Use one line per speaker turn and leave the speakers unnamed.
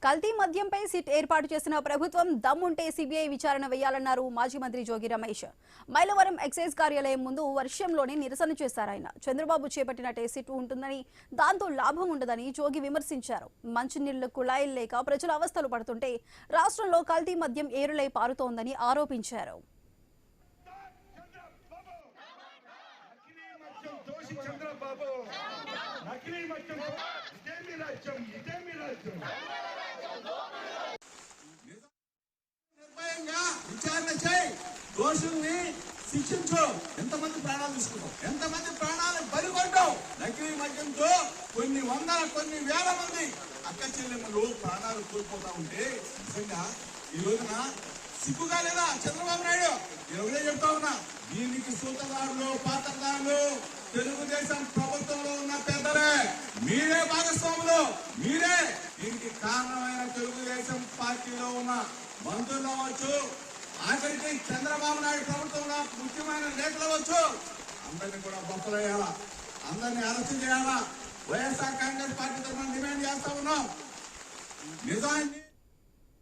కల్తీ మద్యంపై సిట్ ఏర్పాటు చేసిన ప్రభుత్వం దమ్ముంటే సిబిఐ విచారణ వేయాలన్నారు మాజీ మంత్రి జోగి రమేష్. మైలవరం ఎక్సైజ్ కార్యాలయం ముందు వర్షంలోనే నిరసన చేశారాయన. చంద్రబాబు చేపట్టినట్టే సిట్ ఉంటుందని, దాంతో లాభం ఉండదని జోగి విమర్శించారు. మంచినీళ్లు కుళాయిలు లేక ప్రజలు అవస్థలు పడుతుంటే రాష్ట్రంలో కల్తీ మద్యం ఏరులై పారుతోందని ఆరోపించారు.
విచారణ చేయి, దోషుల్ని శిక్షించు. ఎంతమంది ప్రాణాలు తీసుకుంటావు, ఎంతమంది ప్రాణాలు బలిగొంటావు. నకిలీ మద్యంతో కొన్ని వందల కొన్ని వేల మంది అక్క చెల్లెమ్మలు ప్రాణాలు కోల్పోతా ఉంటే నిజంగా ఈ రోజున సిగ్గుగా లేదా చంద్రబాబు నాయుడు? ఎవరే చెప్తా ఉన్నా, దీనికి సూత్రధారులు పాత్రధారులు తెలుగుదేశం ప్రభుత్వంలో ఉన్న పెద్దలే, మీరే భాగస్వాములు, మీరే దీనికి కారణమైన తెలుగుదేశం పార్టీలో ఉన్న మంత్రులు అవ్వచ్చు, ఆఖరికి చంద్రబాబు నాయుడు ప్రభుత్వంలో ముఖ్యమైన నేతలు అవ్వచ్చు. అందరినీ కూడా బొప్పలేయాలా, అందరినీ అరెస్ట్ చేయాలా. వైఎస్ఆర్ కాంగ్రెస్ పార్టీ తరఫున డిమాండ్ చేస్తా ఉన్నాం. నిజాన్ని